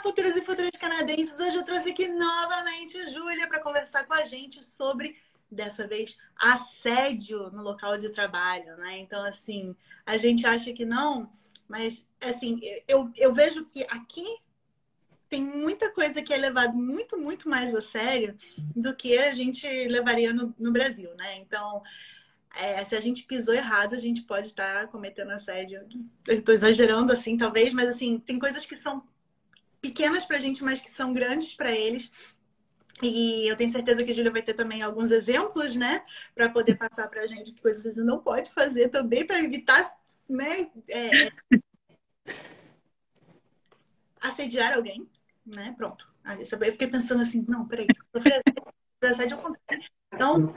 futuros e futuras canadenses! Hoje eu trouxe aqui novamente a Júlia para conversar com a gente sobre, dessa vez, assédio no local de trabalho, né? Então, assim, a gente acha que não, mas, assim, eu vejo que aqui tem muita coisa que é levado muito, muito mais a sério do que a gente levaria no Brasil, né? Então, se a gente pisou errado, a gente pode estar cometendo assédio. Eu estou exagerando, assim, talvez, mas, assim, tem coisas que são pequenas pra gente, mas que são grandes para eles. E eu tenho certeza que a Júlia vai ter também alguns exemplos, né? Para poder passar pra gente que coisas que a gente não pode fazer também para evitar, né? Assediar alguém, né? Pronto. Eu fiquei pensando assim, não, peraí, sofrer assédio ao contrário. Então,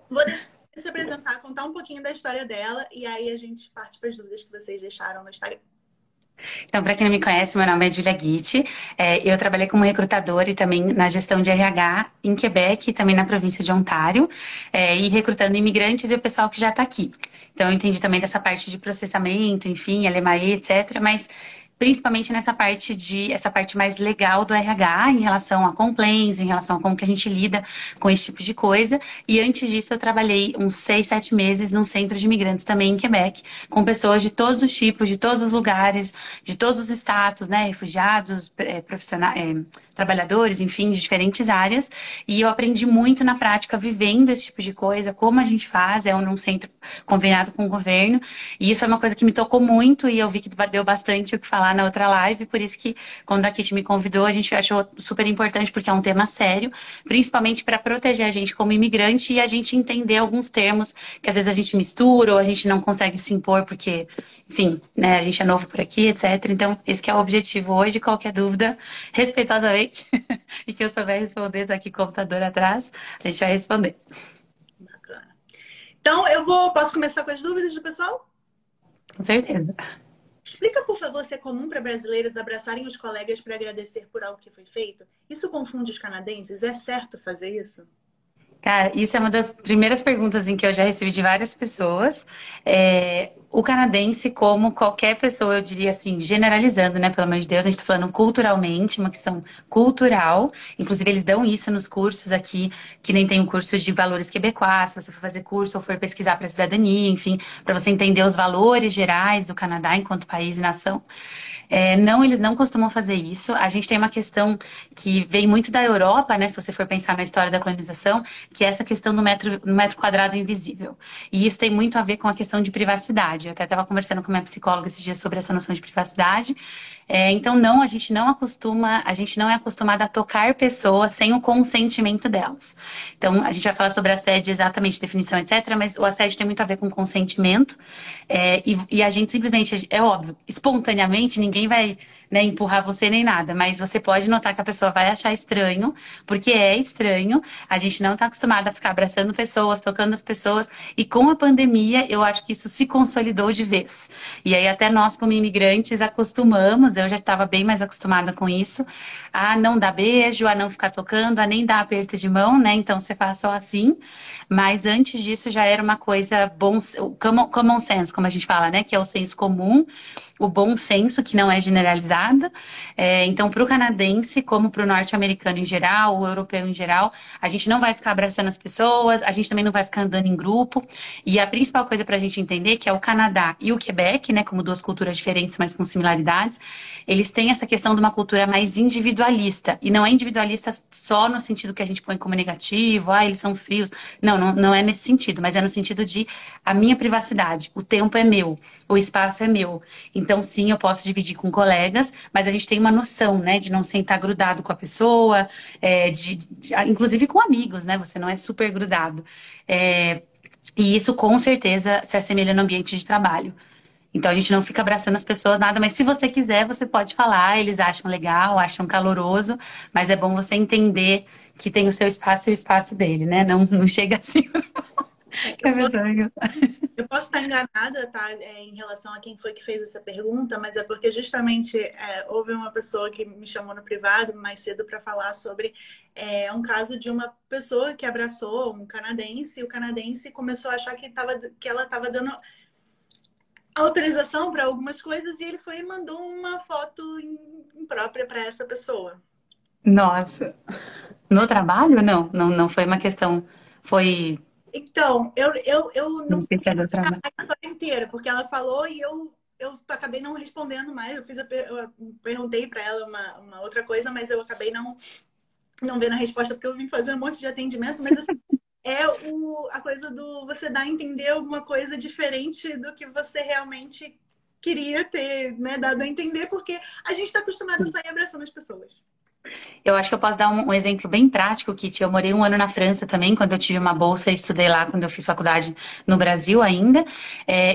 vou deixar ela se apresentar, contar um pouquinho da história dela e aí a gente parte para as dúvidas que vocês deixaram no Instagram. Então, para quem não me conhece, meu nome é Julia Guitti. Eu trabalhei como recrutadora e também na gestão de RH em Quebec e também na província de Ontário, e recrutando imigrantes e o pessoal que já está aqui. Então, eu entendi também dessa parte de processamento, enfim, LMAE, etc., mas principalmente essa parte mais legal do RH em relação a compliance, em relação a como que a gente lida com esse tipo de coisa. E antes disso, eu trabalhei uns 6, 7 meses num centro de imigrantes também em Quebec, com pessoas de todos os tipos, de todos os lugares, de todos os status, né? Refugiados, profissionais, trabalhadores, enfim, de diferentes áreas. E eu aprendi muito na prática, vivendo esse tipo de coisa, como a gente faz, num centro conveniado com o governo. E isso é uma coisa que me tocou muito e eu vi que deu bastante o que falar na outra live, por isso que quando a Kitty me convidou, a gente achou super importante, porque é um tema sério, principalmente para proteger a gente como imigrante e a gente entender alguns termos que às vezes a gente mistura ou a gente não consegue se impor porque, enfim, né, a gente é novo por aqui, etc. Então, esse que é o objetivo hoje. Qualquer dúvida, respeitosamente, e que eu souber responder, tá aqui o computador atrás, a gente vai responder. Bacana. Então, posso começar com as dúvidas do pessoal? Com certeza. Explica, por favor, se é comum para brasileiros abraçarem os colegas para agradecer por algo que foi feito? Isso confunde os canadenses? É certo fazer isso? Cara, isso é uma das primeiras perguntas em que eu já recebi de várias pessoas. O canadense, como qualquer pessoa, eu diria assim, generalizando, né? Pelo amor de Deus, a gente tá falando culturalmente, uma questão cultural. Inclusive, eles dão isso nos cursos aqui, que nem tem um curso de valores quebecois, se você for fazer curso ou for pesquisar para cidadania, enfim, para você entender os valores gerais do Canadá enquanto país e nação. Não, eles não costumam fazer isso. A gente tem uma questão que vem muito da Europa, né? Se você for pensar na história da colonização, que é essa questão do metro quadrado invisível. E isso tem muito a ver com a questão de privacidade. Eu até estava conversando com minha psicóloga esses dias sobre essa noção de privacidade. Então, não, a gente não é acostumada a tocar pessoas sem o consentimento delas. Então, a gente vai falar sobre assédio, exatamente, definição, etc., mas o assédio tem muito a ver com consentimento. E a gente simplesmente, é óbvio, espontaneamente, ninguém vai, né, empurrar você nem nada, mas você pode notar que a pessoa vai achar estranho, porque é estranho. A gente não está acostumada a ficar abraçando pessoas, tocando as pessoas, e com a pandemia, eu acho que isso se consolidou de vez. E aí, até nós, como imigrantes, acostumamos, eu já estava bem mais acostumada com isso, a não dar beijo, a não ficar tocando, a nem dar aperto de mão, né? Então, você faz só assim. Mas antes disso, já era uma coisa common sense, como a gente fala, né? Que é o senso comum, o bom senso, que não é generalizado. Então, para o canadense, como para o norte-americano em geral, o europeu em geral, a gente não vai ficar abraçando as pessoas, a gente também não vai ficar andando em grupo. E a principal coisa para a gente entender que é o Canadá e o Quebec, né, como duas culturas diferentes, mas com similaridades, eles têm essa questão de uma cultura mais individualista. E não é individualista só no sentido que a gente põe como negativo, eles são frios. Não é nesse sentido, mas é no sentido de a minha privacidade, o tempo é meu, o espaço é meu. Então, sim, eu posso dividir com colegas, mas a gente tem uma noção, né, de não sentar grudado com a pessoa, inclusive com amigos, né? Você não é super grudado. E isso, com certeza, se assemelha no ambiente de trabalho. Então, a gente não fica abraçando as pessoas, nada, mas se você quiser, você pode falar, eles acham legal, acham caloroso, mas é bom você entender que tem o seu espaço e o espaço dele, né? Não chega assim. Que a Eu posso, pessoa... eu posso estar enganada, tá, em relação a quem foi que fez essa pergunta, mas é porque justamente houve uma pessoa que me chamou no privado mais cedo para falar sobre um caso de uma pessoa que abraçou um canadense e o canadense começou a achar que ela estava dando autorização para algumas coisas e ele foi e mandou uma foto imprópria para essa pessoa. Nossa. No trabalho, não. Não, não foi uma questão. Foi. Então, eu Não não sei se é do a trabalho. história inteira, porque ela falou e eu acabei não respondendo mais. Eu perguntei para ela uma outra coisa, mas eu acabei não vendo a resposta porque eu vim fazer um monte de atendimento. Mas assim, é a coisa do você dar a entender alguma coisa diferente do que você realmente queria ter, né, dado a entender, porque a gente está acostumado a sair abraçando as pessoas. Eu acho que eu posso dar um exemplo bem prático, Kitty. Eu morei um ano na França também, quando eu tive uma bolsa e estudei lá quando eu fiz faculdade no Brasil ainda.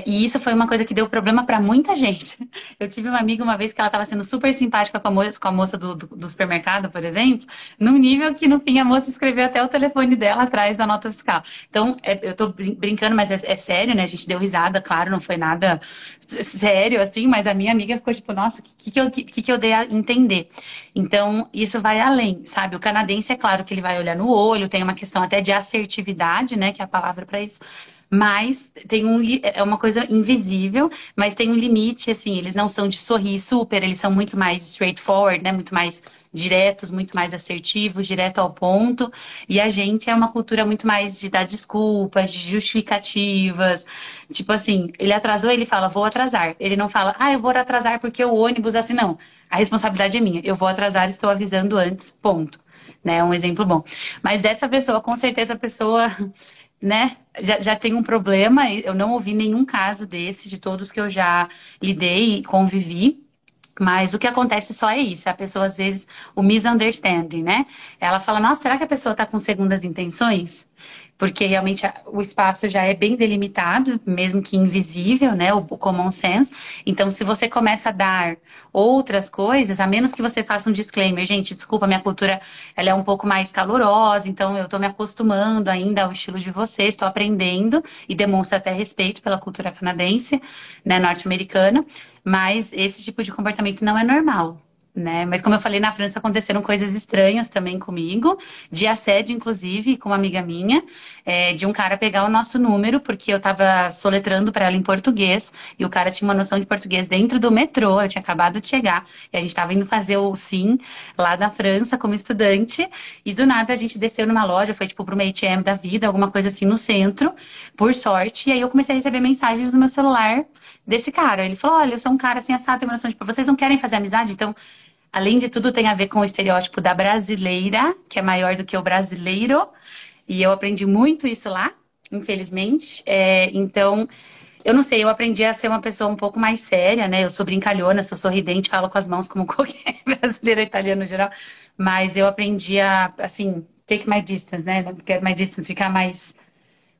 E isso foi uma coisa que deu problema para muita gente. Eu tive uma amiga uma vez que ela estava sendo super simpática com a moça do supermercado, por exemplo, num nível que no fim a moça escreveu até o telefone dela atrás da nota fiscal. Então, eu tô brincando, mas é sério, né? A gente deu risada, claro, não foi nada sério assim, mas a minha amiga ficou tipo, nossa, o que eu dei a entender? Então, isso vai além, sabe? O canadense, é claro que ele vai olhar no olho, tem uma questão até de assertividade, né? Que é a palavra para isso. Mas é uma coisa invisível, mas tem um limite, assim, eles não são de sorrir super, eles são muito mais straightforward, né? Muito mais diretos, muito mais assertivos, direto ao ponto. E a gente é uma cultura muito mais de dar desculpas, de justificativas. Tipo assim, ele atrasou, ele fala, vou atrasar. Ele não fala, eu vou atrasar porque o ônibus, assim, não. A responsabilidade é minha. Eu vou atrasar, estou avisando antes, ponto. Né? Um exemplo bom. Mas dessa pessoa, com certeza a pessoa, né, já tem um problema. Eu não ouvi nenhum caso desse, de todos que eu já lidei e convivi. Mas o que acontece só é isso, a pessoa às vezes, o misunderstanding, né? Ela fala, nossa, será que a pessoa está com segundas intenções? Porque realmente o espaço já é bem delimitado, mesmo que invisível, né? O common sense. Então, se você começa a dar outras coisas, a menos que você faça um disclaimer, gente, desculpa, minha cultura ela é um pouco mais calorosa, então eu estou me acostumando ainda ao estilo de vocês, estou aprendendo e demonstra até respeito pela cultura canadense, né, norte-americana. Mas esse tipo de comportamento não é normal, né? Mas como eu falei, na França aconteceram coisas estranhas também comigo, de assédio, inclusive, com uma amiga minha, de um cara pegar o nosso número, porque eu tava soletrando para ela em português, e o cara tinha uma noção de português dentro do metrô, eu tinha acabado de chegar, e a gente tava indo fazer o SIM lá da França como estudante, e do nada a gente desceu numa loja, foi tipo pro uma ATM da vida, alguma coisa assim no centro, por sorte, e aí eu comecei a receber mensagens no meu celular desse cara. Ele falou: olha, eu sou um cara assim, assado, tem uma noção de. Vocês não querem fazer amizade? Então, além de tudo, tem a ver com o estereótipo da brasileira, que é maior do que o brasileiro. E eu aprendi muito isso lá, infelizmente. Então, eu não sei, eu aprendi a ser uma pessoa um pouco mais séria, né? Eu sou brincalhona, sou sorridente, falo com as mãos como qualquer brasileira, italiano no geral. Mas eu aprendi a, assim, take my distance, né? Get my distance, ficar mais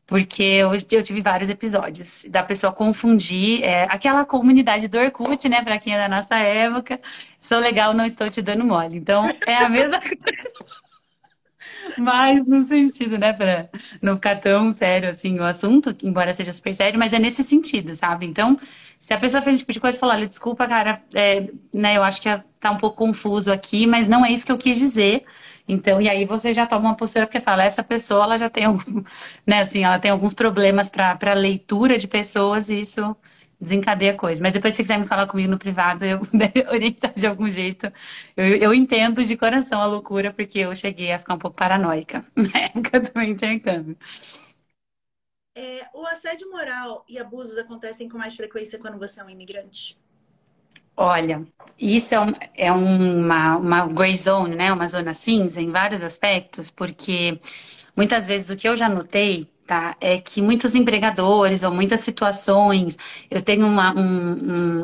porque eu tive vários episódios da pessoa confundir aquela comunidade do Orkut, né? Pra quem é da nossa época. Sou legal, não estou te dando mole. Então, é a mesma coisa, mas no sentido, né? Pra não ficar tão sério assim o assunto, embora seja super sério, mas é nesse sentido, sabe? Então, se a pessoa fez esse tipo de coisa e falar, olha, desculpa, cara, né? Eu acho que tá um pouco confuso aqui, mas não é isso que eu quis dizer. Então, e aí você já toma uma postura porque fala, essa pessoa ela já tem algum, né, assim, ela tem alguns problemas para leitura de pessoas e isso desencadeia coisa. Mas depois se você quiser me falar comigo no privado, eu orientar de algum jeito. Eu entendo de coração a loucura porque eu cheguei a ficar um pouco paranoica na época do meu intercâmbio. O assédio moral e abusos acontecem com mais frequência quando você é um imigrante? Olha, isso uma gray zone, né? Uma zona cinza em vários aspectos, porque muitas vezes o que eu já notei, tá, é que muitos empregadores ou muitas situações, eu tenho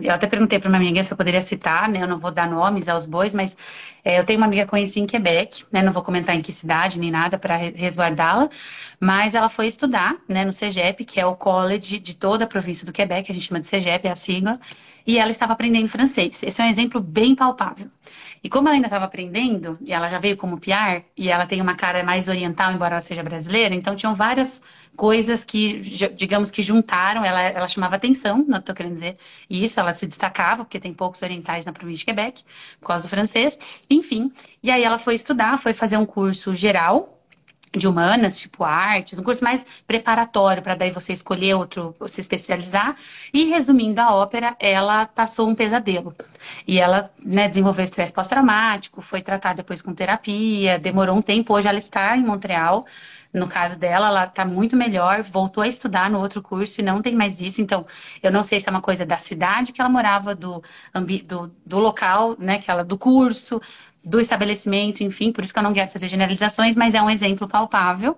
eu até perguntei para uma amiga se eu poderia citar, né? Eu não vou dar nomes aos bois, mas eu tenho uma amiga conhecida em Quebec, né? Não vou comentar em que cidade nem nada para resguardá-la, mas ela foi estudar, né, no CEGEP, que é o college de toda a província do Quebec, a gente chama de CEGEP, é a sigla, e ela estava aprendendo francês. Esse é um exemplo bem palpável. E como ela ainda estava aprendendo, e ela já veio como PR, e ela tem uma cara mais oriental, embora ela seja brasileira, então tinham várias coisas que, digamos que juntaram, ela chamava atenção, não estou querendo dizer isso, ela se destacava, porque tem poucos orientais na província de Quebec, por causa do francês, enfim. E aí ela foi estudar, foi fazer um curso geral, de humanas, tipo artes, um curso mais preparatório para daí você escolher outro, se especializar. E resumindo a ópera, ela passou um pesadelo. E ela, né, desenvolveu estresse pós-traumático, foi tratada depois com terapia, demorou um tempo. Hoje ela está em Montreal. No caso dela, ela está muito melhor, voltou a estudar no outro curso e não tem mais isso. Então, eu não sei se é uma coisa da cidade que ela morava, do local, né, que ela, do curso, do estabelecimento, enfim, por isso que eu não quero fazer generalizações, mas é um exemplo palpável,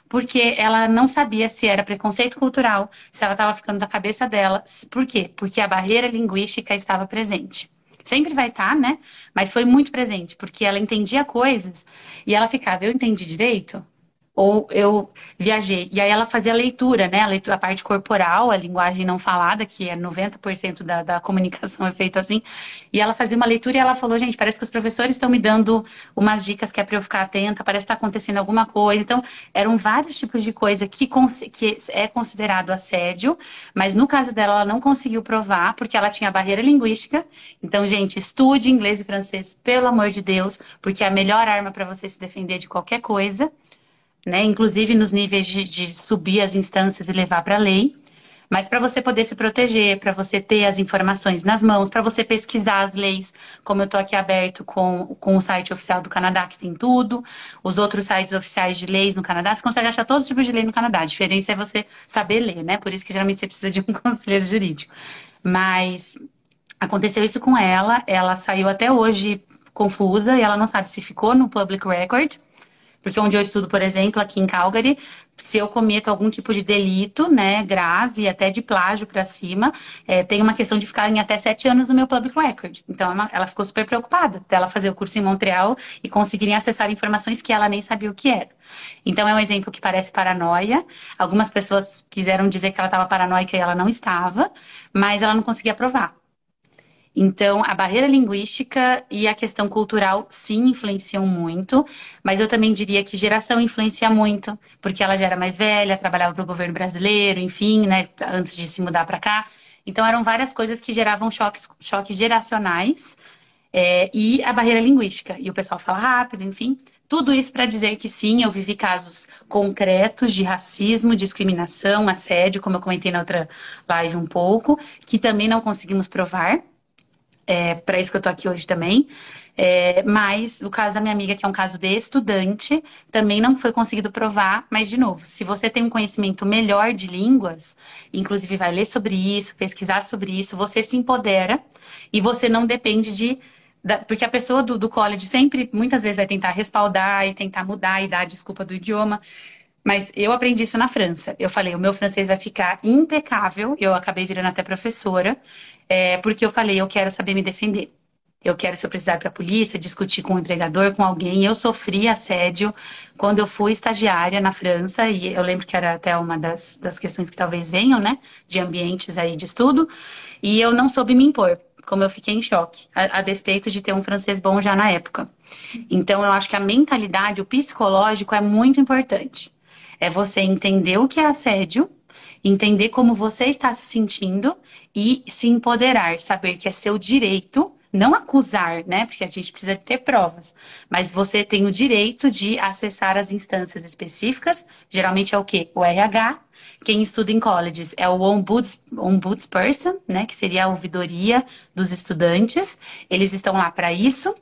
porque ela não sabia se era preconceito cultural, se ela estava ficando da cabeça dela. Por quê? Porque a barreira linguística estava presente. Sempre vai estar, né? Mas foi muito presente, porque ela entendia coisas e ela ficava, eu entendi direito? Ou eu viajei. E aí ela fazia leitura, né? A parte corporal, a linguagem não falada, que é 90% da comunicação é feita assim. E ela fazia uma leitura e ela falou, gente, parece que os professores estão me dando umas dicas que é para eu ficar atenta, parece que está acontecendo alguma coisa. Então, eram vários tipos de coisa que é considerado assédio, mas no caso dela, ela não conseguiu provar, porque ela tinha barreira linguística. Então, gente, estude inglês e francês, pelo amor de Deus, porque é a melhor arma para você se defender de qualquer coisa, né? Inclusive nos níveis de subir as instâncias e levar para a lei. Mas para você poder se proteger, para você ter as informações nas mãos, para você pesquisar as leis, como eu estou aqui aberto com o site oficial do Canadá, que tem tudo, os outros sites oficiais de leis no Canadá, você consegue achar todos os tipos de lei no Canadá. A diferença é você saber ler, né? Por isso que geralmente você precisa de um conselheiro jurídico. Mas aconteceu isso com ela saiu até hoje confusa e ela não sabe se ficou no public record, porque onde eu estudo, por exemplo, aqui em Calgary, se eu cometo algum tipo de delito, né, grave, até de plágio para cima, tem uma questão de ficar em até 7 anos no meu public record. Então, ela ficou super preocupada dela fazer o curso em Montreal e conseguirem acessar informações que ela nem sabia o que era. Então, é um exemplo que parece paranoia. Algumas pessoas quiseram dizer que ela estava paranoica e ela não estava, mas ela não conseguia provar. Então, a barreira linguística e a questão cultural, sim, influenciam muito, mas eu também diria que geração influencia muito, porque ela já era mais velha, trabalhava para o governo brasileiro, enfim, né, antes de se mudar para cá. Então, eram várias coisas que geravam choques geracionais, e a barreira linguística. E o pessoal fala rápido, enfim. Tudo isso para dizer que sim, eu vivi casos concretos de racismo, discriminação, assédio, como eu comentei na outra live um pouco, que também não conseguimos provar. Para isso que eu tô aqui hoje também. Mas o caso da minha amiga, que é um caso de estudante, também não foi conseguido provar. Mas, de novo, se você tem um conhecimento melhor de línguas, inclusive vai ler sobre isso, pesquisar sobre isso, você se empodera e você não depende porque a pessoa do college sempre, muitas vezes, vai tentar respaldar e tentar mudar e dar a desculpa do idioma. Mas eu aprendi isso na França. Eu falei, o meu francês vai ficar impecável. Eu acabei virando até professora, porque eu falei, eu quero saber me defender. Eu quero, se eu precisar ir para a polícia, discutir com o empregador, com alguém. Eu sofri assédio quando eu fui estagiária na França, e eu lembro que era até uma das questões que talvez venham, né, de ambientes aí de estudo, e eu não soube me impor. Como eu fiquei em choque, a despeito de ter um francês bom já na época. Então, eu acho que a mentalidade, o psicológico é muito importante. É você entender o que é assédio, entender como você está se sentindo e se empoderar, saber que é seu direito, não acusar, né? Porque a gente precisa ter provas, mas você tem o direito de acessar as instâncias específicas, geralmente é o quê? O RH. Quem estuda em colleges é o ombudsperson, né? Que seria a ouvidoria dos estudantes. Eles estão lá para isso.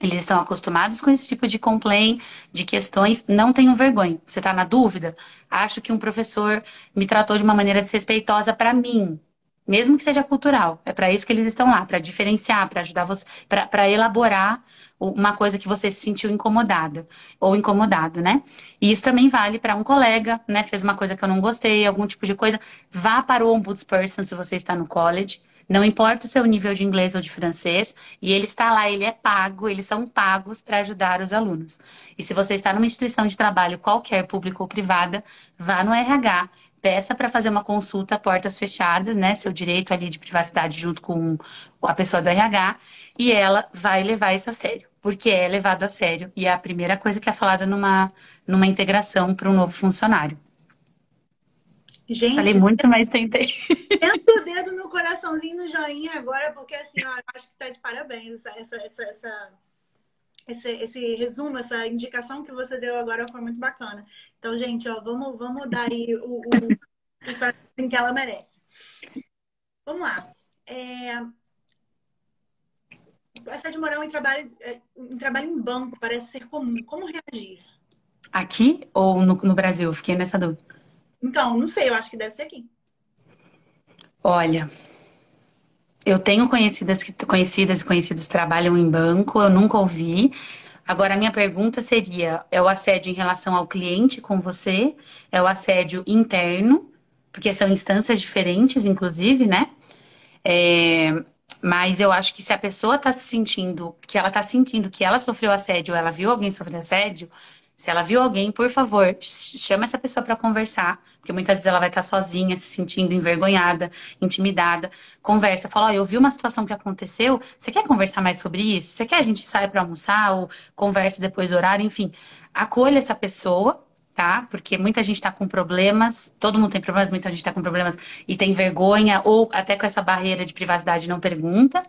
Eles estão acostumados com esse tipo de complaint, de questões, não tenham vergonha. Você está na dúvida? Acho que um professor me tratou de uma maneira desrespeitosa para mim, mesmo que seja cultural. É para isso que eles estão lá, para diferenciar, para ajudar você, para elaborar uma coisa que você se sentiu incomodada ou incomodado, né? E isso também vale para um colega, né? Fez uma coisa que eu não gostei, algum tipo de coisa. Vá para o ombudsperson se você está no college. Não importa o seu nível de inglês ou de francês, e ele está lá, ele é pago, eles são pagos para ajudar os alunos. E se você está numa instituição de trabalho, qualquer, pública ou privada, vá no RH, peça para fazer uma consulta, portas fechadas, né? Seu direito ali de privacidade junto com a pessoa do RH, e ela vai levar isso a sério, porque é levado a sério, e é a primeira coisa que é falada numa integração para um novo funcionário. Falei Gente, muito, mas tentei. senta o dedo no coraçãozinho, no joinha agora, porque assim, ó, eu acho que tá de parabéns essa esse resumo, essa indicação que você deu agora foi muito bacana. Então, gente, ó, vamos dar aí o prazer que ela merece. Vamos lá. Assédio moral em trabalho em banco parece ser comum. Como reagir? Aqui ou no Brasil? Fiquei nessa dúvida. Então, não sei, eu acho que deve ser aqui. Olha, eu tenho conhecidas e conhecidos que trabalham em banco, eu nunca ouvi. Agora, a minha pergunta seria: é o assédio em relação ao cliente com você? É o assédio interno? Porque são instâncias diferentes, inclusive, né? É, mas eu acho que se a pessoa está se sentindo, que ela está sentindo que ela sofreu assédio, ou ela viu alguém sofrer assédio, se ela viu alguém, por favor, chama essa pessoa para conversar, porque muitas vezes ela vai estar sozinha, se sentindo envergonhada, intimidada. Conversa, fala, ó, eu vi uma situação que aconteceu, você quer conversar mais sobre isso? Você quer a gente sair para almoçar ou converse depois do horário? Enfim, acolha essa pessoa, tá? Porque muita gente tá com problemas, todo mundo tem problemas, muita gente tá com problemas e tem vergonha, ou até com essa barreira de privacidade não pergunta.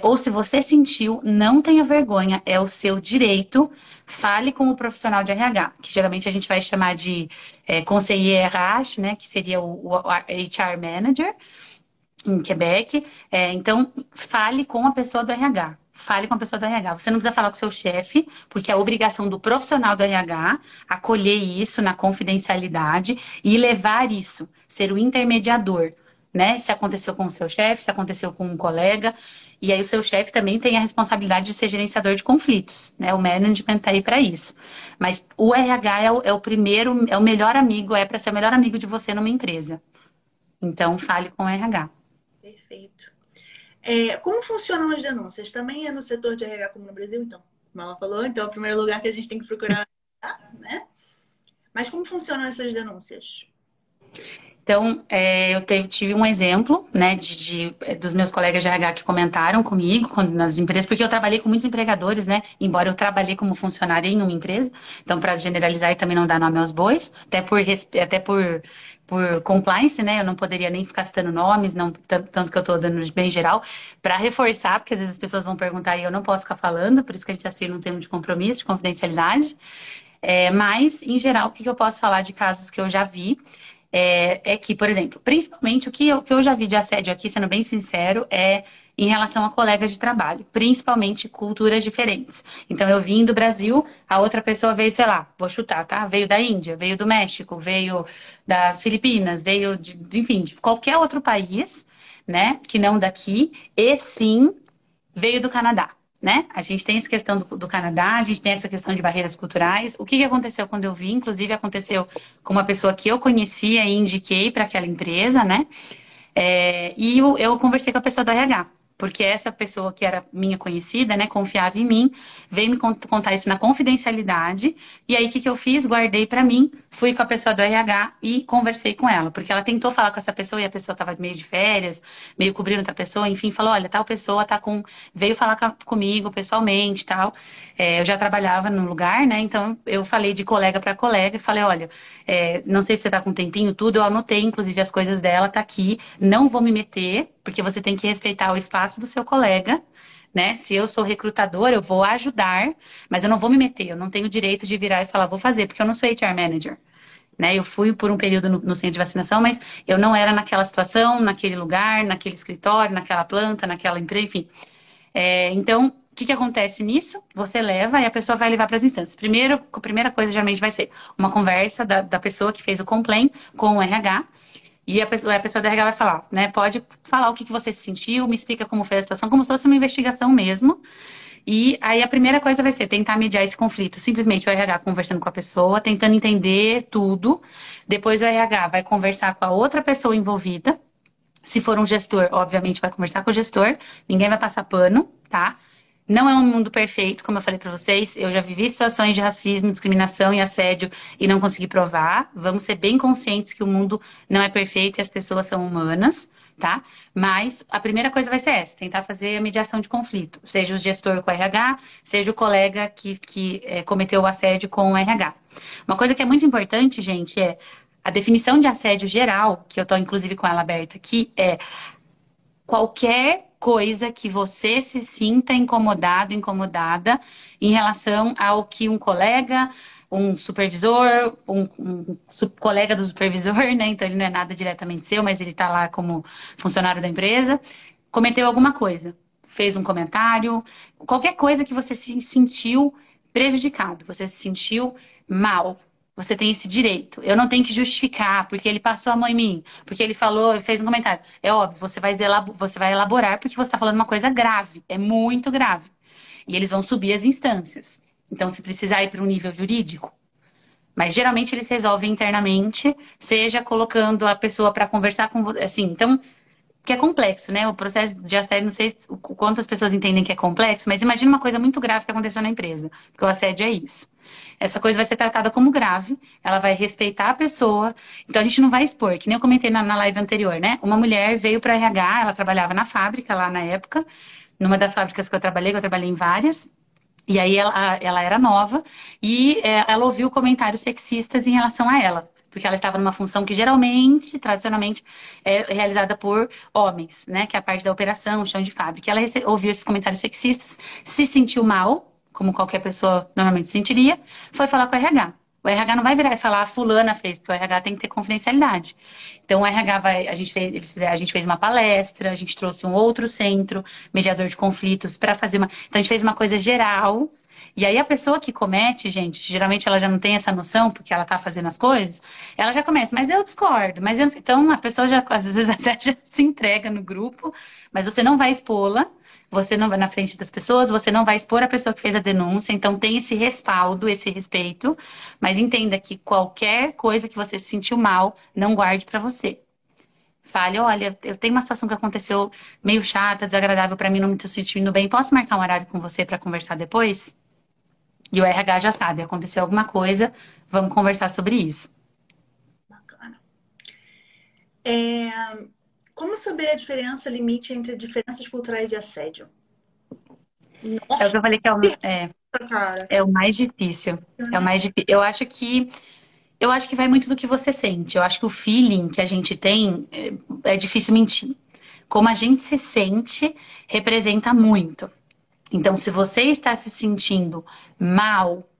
Ou se você sentiu, não tenha vergonha, é o seu direito. Fale com o profissional de RH, que geralmente a gente vai chamar de conseiller RH, né? Que seria o HR Manager em Quebec. Então, fale com a pessoa do RH. Fale com a pessoa do RH. Você não precisa falar com o seu chefe, porque é a obrigação do profissional do RH acolher isso na confidencialidade e levar isso, ser o intermediador, né? Se aconteceu com o seu chefe, se aconteceu com um colega. E aí o seu chefe também tem a responsabilidade de ser gerenciador de conflitos, né? O management tá aí para isso. Mas o RH é o primeiro, é o melhor amigo, é para ser o melhor amigo de você numa empresa. Então, fale com o RH. Perfeito. Como funcionam as denúncias? Também é no setor de RH como no Brasil, então? Como ela falou, então é o primeiro lugar que a gente tem que procurar, né? Mas como funcionam essas denúncias? Então, eu tive um exemplo, né, dos meus colegas de RH que comentaram comigo nas empresas, porque eu trabalhei com muitos empregadores, né, embora eu trabalhei como funcionária em uma empresa, então, para generalizar e também não dar nome aos bois, até por compliance, né, eu não poderia nem ficar citando nomes, não, tanto que eu estou dando bem geral, para reforçar, porque às vezes as pessoas vão perguntar e eu não posso ficar falando, por isso que a gente assina um termo de compromisso, de confidencialidade. Mas, em geral, o que eu posso falar de casos que eu já vi que, por exemplo, principalmente o que eu já vi de assédio aqui, sendo bem sincero, é em relação a colegas de trabalho, principalmente culturas diferentes. Então, eu vim do Brasil, a outra pessoa veio, sei lá, vou chutar, tá? Veio da Índia, veio do México, veio das Filipinas, veio enfim, de qualquer outro país, né, que não daqui, e sim, veio do Canadá. Né? A gente tem essa questão do Canadá, a gente tem essa questão de barreiras culturais. O que aconteceu quando eu vim? Inclusive, aconteceu com uma pessoa que eu conhecia e indiquei para aquela empresa, né? E eu conversei com a pessoa do RH, porque essa pessoa que era minha conhecida, né, confiava em mim, veio me contar isso na confidencialidade. E aí, o que eu fiz? Guardei para mim, fui com a pessoa do RH e conversei com ela, porque ela tentou falar com essa pessoa e a pessoa estava meio de férias, meio cobrindo outra pessoa, enfim, falou: olha, tal pessoa veio falar comigo pessoalmente, tal. Eu já trabalhava no lugar, né? Então eu falei de colega para colega e falei: olha, não sei se você tá com um tempinho, tudo, eu anotei, inclusive, as coisas dela, tá aqui, não vou me meter, porque você tem que respeitar o espaço do seu colega, né? Se eu sou recrutador, eu vou ajudar, mas eu não vou me meter, eu não tenho o direito de virar e falar, vou fazer, porque eu não sou HR manager. Né? Eu fui por um período no centro de vacinação, mas eu não era naquela situação, naquele lugar, naquele escritório, naquela planta, naquela empresa, enfim. Então, o que acontece nisso? Você leva e a pessoa vai levar para as instâncias. A primeira coisa geralmente vai ser uma conversa da pessoa que fez o complaint com o RH. E a pessoa do RH vai falar, né? Pode falar o que você sentiu, me explica como foi a situação, como se fosse uma investigação mesmo. E aí a primeira coisa vai ser tentar mediar esse conflito. Simplesmente o RH conversando com a pessoa, tentando entender tudo. Depois o RH vai conversar com a outra pessoa envolvida. Se for um gestor, obviamente vai conversar com o gestor. Ninguém vai passar pano, tá? Não é um mundo perfeito, como eu falei pra vocês. Eu já vivi situações de racismo, discriminação e assédio e não consegui provar. Vamos ser bem conscientes que o mundo não é perfeito e as pessoas são humanas, tá? Mas a primeira coisa vai ser essa, tentar fazer a mediação de conflito. Seja o gestor com o RH, seja o colega que cometeu o assédio com o RH. Uma coisa que é muito importante, gente, a definição de assédio geral, que eu tô inclusive com ela aberta aqui, qualquer coisa que você se sinta incomodado, incomodada em relação ao que um colega, um supervisor, colega do supervisor, né? Então ele não é nada diretamente seu, mas ele está lá como funcionário da empresa, cometeu alguma coisa, fez um comentário, qualquer coisa que você se sentiu prejudicado, você se sentiu mal. Você tem esse direito. Eu não tenho que justificar porque ele passou a mão em mim, porque ele falou, fez um comentário. É óbvio, você vai elaborar porque você está falando uma coisa grave, é muito grave. E eles vão subir as instâncias. Então, se precisar ir para um nível jurídico, mas geralmente eles resolvem internamente, seja colocando a pessoa para conversar com você, assim, então, que é complexo, né? O processo de assédio, não sei o quanto as pessoas entendem que é complexo, mas imagina uma coisa muito grave que aconteceu na empresa, porque o assédio é isso. Essa coisa vai ser tratada como grave, ela vai respeitar a pessoa, então a gente não vai expor, que nem eu comentei na live anterior, né? Uma mulher veio para RH, ela trabalhava na fábrica lá na época, numa das fábricas que eu trabalhei em várias, e aí ela era nova e ela ouviu comentários sexistas em relação a ela. Porque ela estava numa função que geralmente, tradicionalmente, é realizada por homens, né? Que é a parte da operação, chão de fábrica. Ela ouviu esses comentários sexistas, se sentiu mal, como qualquer pessoa normalmente se sentiria, foi falar com o RH. O RH não vai virar e falar, a fulana fez, porque o RH tem que ter confidencialidade. Então o RH a gente fez uma palestra, a gente trouxe um outro centro, mediador de conflitos, para fazer uma. Então a gente fez uma coisa geral. E aí a pessoa que comete, gente, geralmente ela já não tem essa noção, porque ela tá fazendo as coisas, ela já começa, mas eu discordo, mas eu... Então a pessoa já, às vezes, até já se entrega no grupo, mas você não vai expô-la, você não vai na frente das pessoas, você não vai expor a pessoa que fez a denúncia, então tem esse respaldo, esse respeito, mas entenda que qualquer coisa que você se sentiu mal, não guarde pra você. Fale, olha, eu tenho uma situação que aconteceu meio chata, desagradável pra mim, não me tô sentindo bem, posso marcar um horário com você pra conversar depois? E o RH já sabe, aconteceu alguma coisa, vamos conversar sobre isso. Bacana. Como saber a diferença, limite entre diferenças culturais e assédio? É o que Nossa, eu falei que cara. é o mais difícil. É o mais difícil. Eu acho que vai muito do que você sente. Eu acho que o feeling que a gente tem é difícil mentir. Como a gente se sente representa muito. Então, se você está se sentindo mal,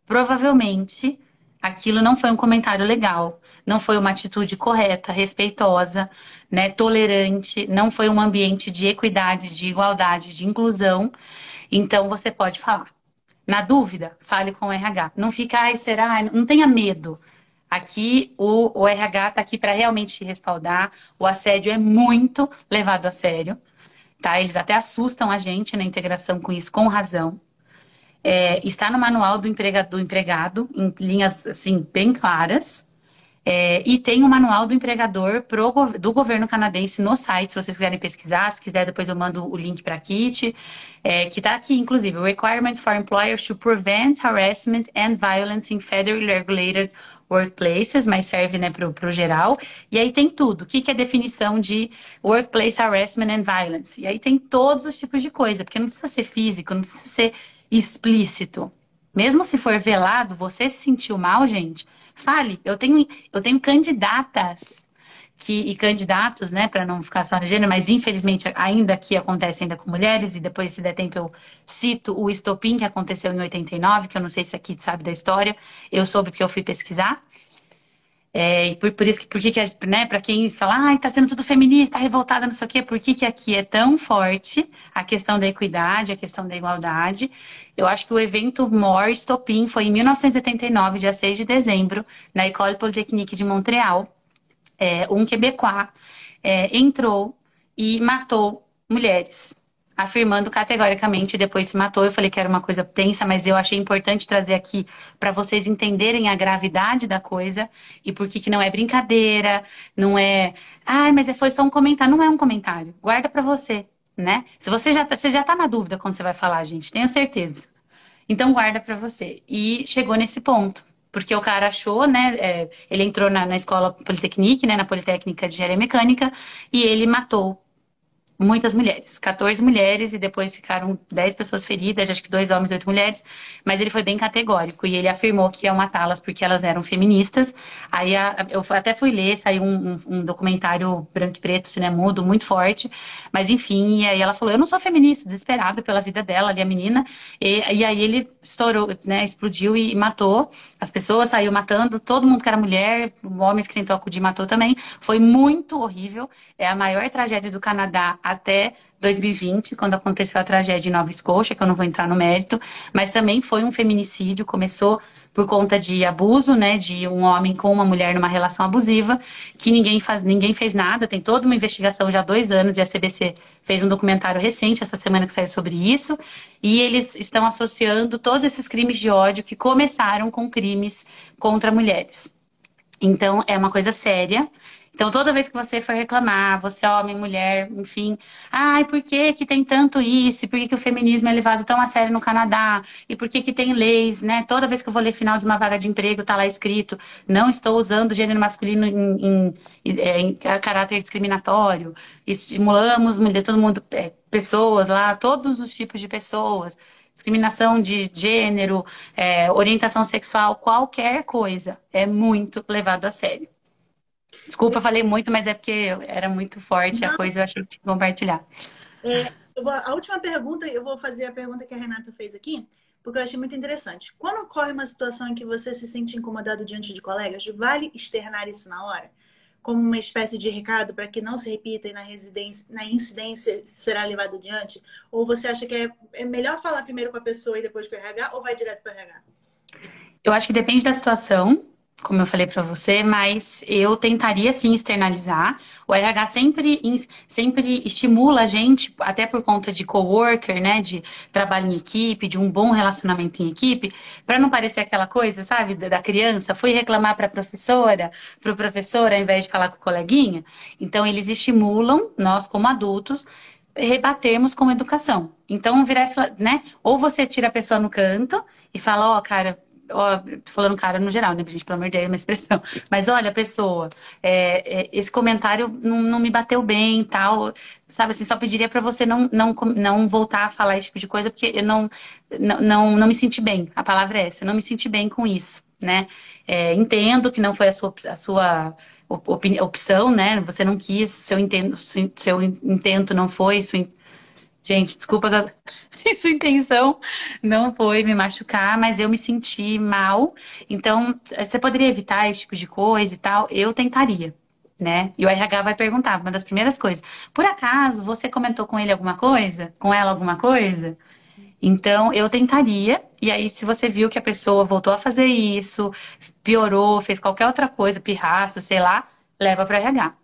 provavelmente aquilo não foi um comentário legal, não foi uma atitude correta, respeitosa, né, tolerante, não foi um ambiente de equidade, de igualdade, de inclusão. Então você pode falar. Na dúvida, fale com o RH. Não fica, ai, será? Ai, não tenha medo. Aqui o RH está aqui para realmente te respaldar. O assédio é muito levado a sério, tá? Eles até assustam a gente na integração com isso, com razão. Está no manual do empregado, em linhas assim bem claras. E tem o manual do empregador do governo canadense no site, se vocês quiserem pesquisar. Se quiser, depois eu mando o link para a Kit, que está aqui, inclusive, Requirements for Employers to Prevent Harassment and Violence in Federally Regulated Workplaces, mas serve, né, para o geral. E aí tem tudo. O que é a definição de Workplace Harassment and Violence? E aí tem todos os tipos de coisa, porque não precisa ser físico, não precisa ser explícito. Mesmo se for velado, você se sentiu mal, gente, fale. Eu tenho candidatas e candidatos, né, para não ficar só no gênero, mas infelizmente ainda aqui acontece ainda com mulheres, e depois, se der tempo, eu cito o estopim que aconteceu em 89, que eu não sei se aqui sabe da história, eu soube porque eu fui pesquisar. E por isso que né, para quem fala, ai, tá sendo tudo feminista, revoltada, não sei o quê, por que aqui é tão forte a questão da equidade, a questão da igualdade? Eu acho que o evento maior estopim foi em 1989, dia 6 de dezembro, na École Polytechnique de Montréal. Um quebecois entrou e matou mulheres, afirmando categoricamente, e depois se matou. Eu falei que era uma coisa tensa, mas eu achei importante trazer aqui para vocês entenderem a gravidade da coisa e por que não é brincadeira, não é, ai, mas foi só um comentário. Não é um comentário, guarda para você, né? Se você já tá na dúvida quando você vai falar, gente, tenho certeza. Então guarda para você. E chegou nesse ponto. Porque o cara achou, né? Ele entrou na escola Polytechnique, né? Na Politécnica de Engenharia Mecânica, e ele matou muitas mulheres, 14 mulheres, e depois ficaram 10 pessoas feridas, acho que 2 homens e 8 mulheres, mas ele foi bem categórico, e ele afirmou que ia matá-las porque elas eram feministas. Aí eu até fui ler, saiu um documentário branco e preto, cinemudo, muito forte, mas enfim, e aí ela falou, eu não sou feminista, desesperada pela vida dela, ali a menina, e aí ele estourou, né, explodiu e matou as pessoas, saiu matando todo mundo que era mulher, homens que tentou acudir, matou também, foi muito horrível, é a maior tragédia do Canadá até 2020, quando aconteceu a tragédia em Nova Escócia, que eu não vou entrar no mérito, mas também foi um feminicídio, começou por conta de abuso, né, de um homem com uma mulher numa relação abusiva, que ninguém fez nada, tem toda uma investigação já há 2 anos, e a CBC fez um documentário recente, essa semana que saiu sobre isso, e eles estão associando todos esses crimes de ódio que começaram com crimes contra mulheres. Então, é uma coisa séria. Então, toda vez que você for reclamar, você é homem, mulher, enfim, ai, por que que tem tanto isso? E por que que o feminismo é levado tão a sério no Canadá? E por que que tem leis, né? Toda vez que eu vou ler final de uma vaga de emprego, tá lá escrito, não estou usando o gênero masculino em caráter discriminatório. Estimulamos mulher, todo mundo, pessoas lá, todos os tipos de pessoas. Discriminação de gênero, orientação sexual, qualquer coisa é muito levado a sério. Desculpa, falei muito, mas é porque era muito forte a Não, coisa, eu achei que tinha que compartilhar. a última pergunta, eu vou fazer a pergunta que a Renata fez aqui, porque eu achei muito interessante. Quando ocorre uma situação em que você se sente incomodado diante de colegas, vale externar isso na hora? Como uma espécie de recado para que não se repita e na incidência será levado adiante? Ou você acha que é melhor falar primeiro com a pessoa e depois com o RH, ou vai direto para o RH? Eu acho que depende da situação, como eu falei pra você, mas eu tentaria sim externalizar. O RH sempre estimula a gente, até por conta de coworker, né, de trabalho em equipe, de um bom relacionamento em equipe, para não parecer aquela coisa, sabe, da criança, foi reclamar para a professora, para o professor, ao invés de falar com o coleguinha. Então eles estimulam nós como adultos rebatermos com educação. Então, virar, e falar, né? Ou você tira a pessoa no canto e fala, ó, cara, ó, tô falando cara no geral, né, gente? Pelo amor de Deus, é uma expressão. Mas olha, pessoa, esse comentário não me bateu bem e tal. Sabe assim, só pediria pra você não voltar a falar esse tipo de coisa, porque eu não me senti bem. A palavra é essa, eu não me senti bem com isso, né? Entendo que não foi a sua opção, né? Você não quis, seu intento não foi, gente, desculpa, sua intenção não foi me machucar, mas eu me senti mal. Então, você poderia evitar esse tipo de coisa e tal? Eu tentaria, né? E o RH vai perguntar, uma das primeiras coisas, por acaso você comentou com ele alguma coisa? Com ela alguma coisa? Então, eu tentaria, e aí, se você viu que a pessoa voltou a fazer isso, piorou, fez qualquer outra coisa, pirraça, sei lá, leva para RH,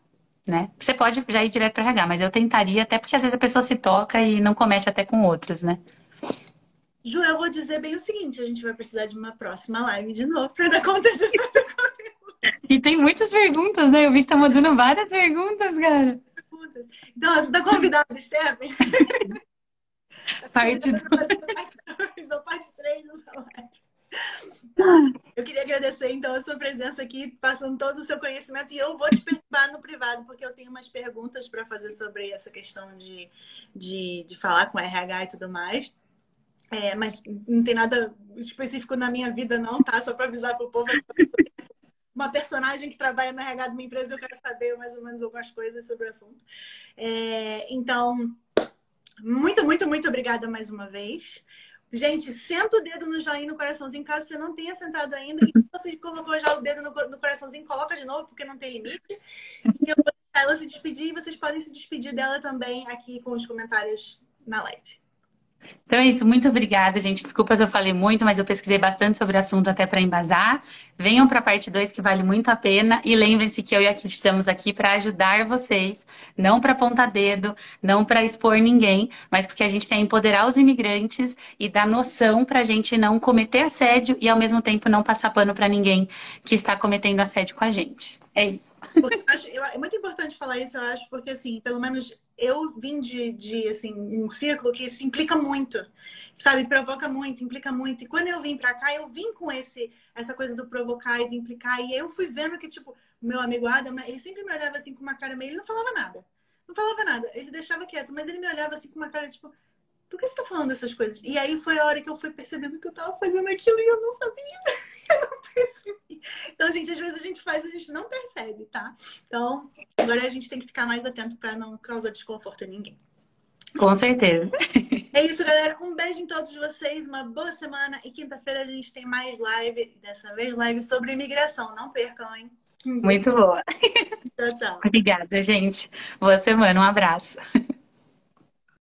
né? Você pode já ir direto para RH, mas eu tentaria, até porque às vezes a pessoa se toca e não comete até com outros, né? Ju, eu vou dizer bem o seguinte, a gente vai precisar de uma próxima live de novo para dar conta de E tem muitas perguntas, né? Eu vi que tá mandando várias perguntas, cara. perguntas. Então, você está convidado, Stephanie. Parte Convidada do... para fazer parte 2 ou parte 3 do live. Tá? Eu queria agradecer, então, a sua presença aqui, passando todo o seu conhecimento. E eu vou te perguntar no privado, porque eu tenho umas perguntas para fazer sobre essa questão de falar com a RH e tudo mais. Mas não tem nada específico na minha vida, não, tá? Só para avisar para o povo. Uma personagem que trabalha no RH de uma empresa, eu quero saber mais ou menos algumas coisas sobre o assunto. Então, muito, muito, muito obrigada mais uma vez. Gente, senta o dedo no joinha e no coraçãozinho, caso você não tenha sentado ainda. E se você colocou já o dedo no coraçãozinho, coloca de novo, porque não tem limite. E eu vou deixar ela se despedir e vocês podem se despedir dela também aqui com os comentários na live. Então é isso, muito obrigada, gente. Desculpa se eu falei muito, mas eu pesquisei bastante sobre o assunto até para embasar. Venham para a parte 2 que vale muito a pena. E lembrem-se que eu e a Kit estamos aqui para ajudar vocês, não para apontar dedo, não para expor ninguém, mas porque a gente quer empoderar os imigrantes e dar noção para a gente não cometer assédio e ao mesmo tempo não passar pano para ninguém que está cometendo assédio com a gente. É isso. É muito importante falar isso, eu acho, porque assim, pelo menos eu vim de assim, um círculo que se implica muito, sabe? Provoca muito, implica muito. E quando eu vim pra cá, eu vim com essa coisa do provocar e do implicar. E eu fui vendo que, tipo, meu amigo Adam, ele sempre me olhava assim com uma cara meio... Ele não falava nada. não falava nada. Ele deixava quieto, mas ele me olhava assim com uma cara tipo, por que você tá falando essas coisas? E aí foi a hora que eu fui percebendo que eu tava fazendo aquilo e eu não sabia. Eu não percebi. Então, gente, às vezes a gente faz e a gente não percebe, tá? Então, agora a gente tem que ficar mais atento pra não causar desconforto a ninguém. Com certeza. É isso, galera. Um beijo em todos vocês, uma boa semana. E quinta-feira a gente tem mais live. Dessa vez, live sobre imigração. Não percam, hein? Um beijo. Muito boa. Tchau, tchau. Obrigada, gente. Boa semana, um abraço.